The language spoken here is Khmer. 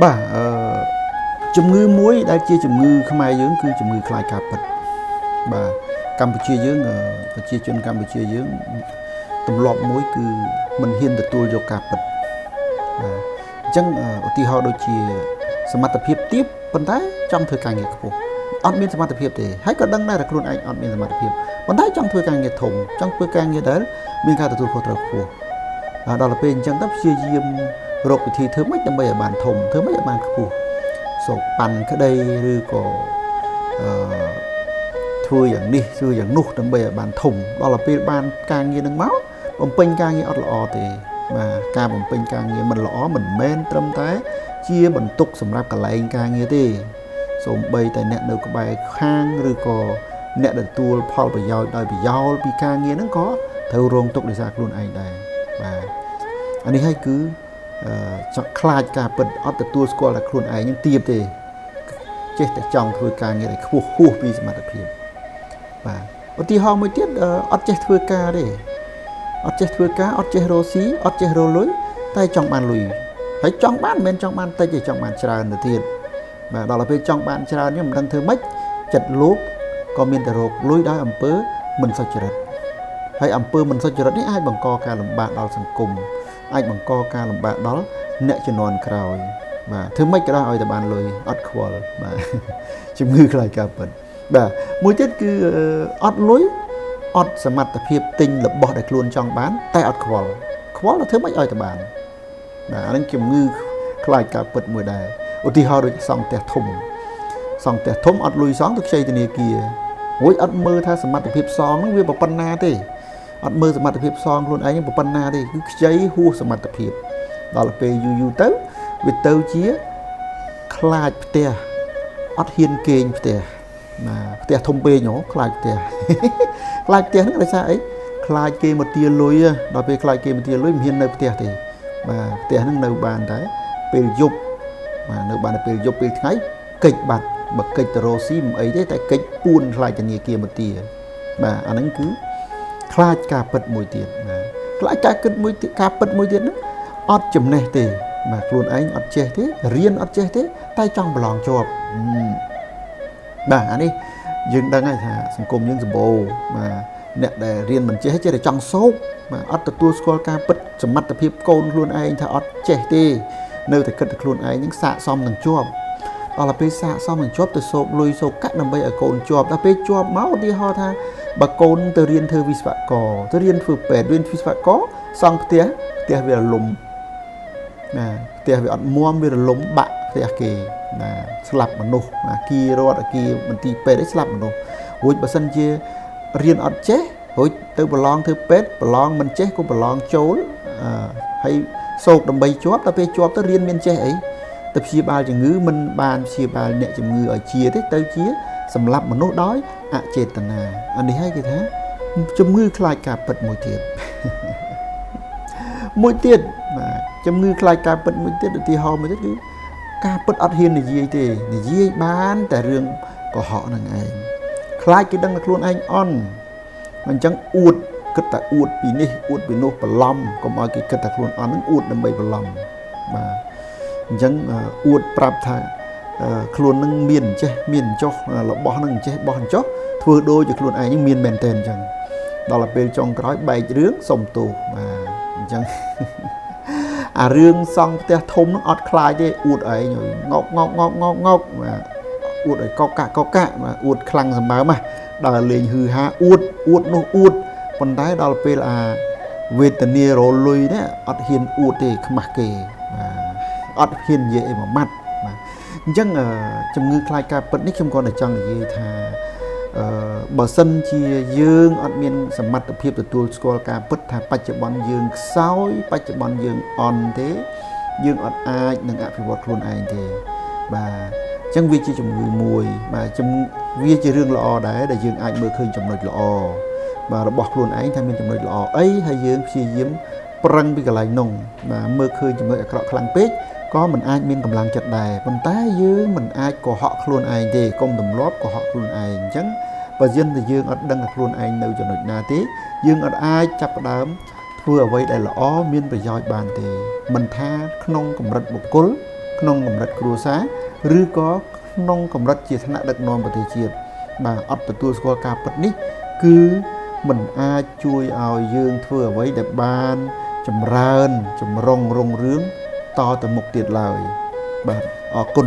បាទជំងឺមួយដែលជាជំងឺខ្មែរយើងគឺជំងឺខ្លាចការពិតបាទកម្ពុជាយើងប្រជាជនកម្ពុជាយើងទម្លាប់មួយគឺមិនហ៊ានទទួលយកការពិតបាទអញ្ចឹងឧទាហរណ៍ដូចជាសមត្ថភាពទាបប៉ុន្តែចង់ធ្វើការងារខ្ពស់អត់មានសមត្ថភាពទេហើយក៏ដឹងដែរថាខ្លួនឯងអត់មានសមត្ថភាពប៉ុន្តែចង់ធ្វើការងារធំចង់ធ្វើការងារដែលមានការទទួលខុសត្រូវខ្ពស់ដល់ពេលអញ្ចឹងទៅព្យាយាមរកវិធីធ្វើម៉េចដើម្បីឲ្យបានធំធ្វើម៉េចឲ្យបានខ្ពស់សោកប៉ាន់ក្តីឬក៏ធ្វើយ៉ាងនេះធ្វើយ៉ាងនោះដើម្បីឲ្យបានធំដល់ពេលបានការងារនឹងមកបំពេញការងារអត់ល្អទេបាទការបំពេញការងារមិនល្អមិនមែនត្រឹមតែជាបន្ទុកសម្រាប់កន្លែងការងារទេសូម្បីតែអ្នកនៅក្បែរខាងឬក៏អ្នកទទួលផលប្រយោជន៍ដោយប្រយោលពីការងារហ្នឹងក៏ត្រូវរងទុក្ខដោយសារខ្លួនឯងដែរបាទអានេះហើយគឺខ្លាចការពិតអត់ទទួលស្គាល់តែខ្លួនឯងនឹងទាបទេចេះតែចង់ធ្វើការងារឲ្យខ្ពស់ហួសពីសមត្ថភាពបាទឧទាហរណ៍មួយទៀតអត់ចេះធ្វើការទេអត់ចេះធ្វើការអត់ចេះរកស៊ីអត់ចេះរកលុយតែចង់បានលុយហើយចង់បានមិនមែនចង់បានតិចទេចង់បានច្រើនទៅទៀតបាទដល់ពេលចង់បានច្រើននេះមិនដឹងធ្វើម៉េចចិត្តលោកក៏មានតែរកលុយដោយអំពើមិនសុចរិតហើយអំពើមិនសុចរិតនេះអាចបង្កការលំបាកដល់សង្គមអាចបង្កការលំបាកដល់អ្នកជំនាន់ក្រោយបាទធ្វើម៉េចក៏ដោយឲ្យតែបានលុយអត់ខ្វល់បាទជំងឺខ្លាចការពិតបាទមួយទៀតគឺអត់លុយអត់សមត្ថភាពទិញរបស់ដែលខ្លួនចង់បានតែអត់ខ្វល់ទៅធ្វើម៉េចឲ្យតែបានបាទអានឹងជំងឺខ្លាចការពិតមួយដែរឧទាហរណ៍ដូចសង់ផ្ទះធំអត់លុយសង់ទៅខ្ចីធនាគាររួចអត់មើលថាសមត្ថភាពសងហ្នឹងវាប៉ុណ្ណាទេអត់មើលសមត្ថភាពសងខ្លួនឯងប៉ុណ្ណាទេគឺខ្ចីហួសសមត្ថភាពដល់ពេលយូរទៅវាទៅជាខ្លាចផ្ទះអត់ហ៊ានគេងផ្ទះផ្ទះធំពេកហ៎ខ្លាចផ្ទះហ្នឹងដោយសារអីខ្លាចគេមកទាលុយដល់ពេលខ្លាចគេមកទាលុយមិនហ៊ាននៅផ្ទះទេបាទផ្ទះហ្នឹងនៅបានតែពេលយប់បាទនៅបានតែពេលយប់ពេលថ្ងៃកិច្ចបាត់បើកិច្ចទៅរកស៊ីមិនអីទេតែកិច្ចពួនខ្លាចធនាគារមកទាបាទអាហ្នឹងគឺខ្លាចការពិតមួយទៀតបាទខ្លាចការពិតមួយទៀតហ្នឹងអត់ចំណេះទេបាទខ្លួនឯងអត់ចេះទេរៀនអត់ចេះទេតែចង់ប្រឡងជាប់បាទអានេះយើងដឹងហើយថាសង្គមយើងសម្បូរបាទអ្នកដែលរៀនមិនចេះចេះតែចង់សោកបាទអត់ទទួលស្គាល់ការពិតសមត្ថភាពកូនខ្លួនឯងថាអត់ចេះទេនៅតែគិតតែខ្លួនឯងនឹងសាកសមនឹងជាប់ដល់ពេលសាកសមនឹងជាប់ទៅសោកលុយសោកកាក់ដើម្បីឲ្យកូនជាប់ដល់ពេលជាប់មកឧទាហរណ៍ថាបើកូនទៅរៀនធ្វើវិស្វករទៅរៀនធ្វើពេទ្យរៀនវិស្វករសង់ផ្ទះវារលំណាផ្ទះវាអត់មាំវារលំបាក់ផ្ទះគេណាស្លាប់មនុស្សអាគាររដ្ឋអាគារមន្ទីរពេទ្យឯងស្លាប់មនុស្សរួចបើសិនជារៀនអត់ចេះរួចទៅប្រឡងធ្វើពេទ្យប្រឡងមិនចេះក៏ប្រឡងចូលហើយសោកដើម្បីជាប់ដល់ពេលជាប់ទៅរៀនមានចេះអីទៅព្យាបាលជំងឺមិនបានព្យាបាលអ្នកជំងឺឲ្យជាទេទៅជាសម្លាប់មនុស្សដោយអចេតនាអានេះហើយគេថាជំងឺខ្លាចការពិតមួយទៀតបាទជំងឺខ្លាចការពិតមួយទៀតឧទាហរណ៍មួយទៀតគឺការពិតអត់ហ៊ាននិយាយទេនិយាយបានតែរឿងកុហកនឹងឯងខ្លាចគេដឹងថាខ្លួនឯងអន់អញ្ចឹងអួតគិតតែអួតពីនេះអួតពីនោះបន្លំកុំឲ្យគេគិតថាខ្លួនអន់នឹងអួតដើម្បីបន្លំបាទអញ្ចឹងអួតប្រាប់ថាខ្លួននឹងមានចេះមានចុះរបស់នឹងចេះបោះចុះធ្វើដូចជាខ្លួនឯងនឹងមានមែនតើអញ្ចឹងដល់ទៅពេលចុងក្រោយបែករឿងសុំទោសបាទអញ្ចឹងអារឿងសង់ផ្ទះធំនឹងអត់ខ្លាចទេអួតឯងងកបាទអួតឲ្យកកាក់បាទអួតខ្លាំងសម្បើមដល់លេងហឺហាអួតនោះអួតប៉ុន្តែដល់ពេលអាវេទនារលុយនេះអត់ហ៊ានអួតទេខ្មាស់គេបាទអត់ហ៊ាននិយាយអីមួយម៉ាត់បាទអញ្ចឹងជំងឺខ្លាចការពិតនេះខ្ញុំគាត់តែចង់និយាយថាបើសិនជាយើងអត់មានសមត្ថភាពទទួលស្គាល់ការពិតថាបច្ចុប្បន្នយើងខ្សោយបច្ចុប្បន្នយើងអន់ទេយើងអត់អាចនឹងអភិវឌ្ឍខ្លួនឯងទេបាទអញ្ចឹងវាជាជំងឺមួយបាទវាជារឿងល្អដែរដែលយើងអាចមើលឃើញចំណុចល្អបាទរបស់ខ្លួនឯងថាមានចំណុចល្អអីហើយយើងព្យាយាមប្រឹងពីកន្លែងនោះបាទមើលឃើញចំណុចអាក្រក់ខ្លាំងពេកក៏មិនអាចមានកម្លាំងចិត្តដែរប៉ុន្តែយើងមិនអាចកុហកខ្លួនឯងទេកុំទម្លាប់កុហកខ្លួនឯងអញ្ចឹងបើយើងតែយើងអត់ដឹងថាខ្លួនឯងនៅចំណុចណាទេយើងអត់អាចចាប់ផ្ដើមធ្វើអ្វីដែលល្អមានប្រយោជន៍បានទេមិនថាក្នុងកម្រិតបុគ្គល ក្នុងកម្រិតគ្រួសារឬក៏ក្នុងកម្រិតជាថ្នាក់ដឹកនាំប្រទេសជាតិបាទអត់ទទួលស្គាល់ការពិតនេះគឺមិនអាចជួយឲ្យយើងធ្វើអ្វីដែលបានចម្រើនចម្រុងរុងរឿងតទៅមុខទៀតឡើយបាទអរគុណ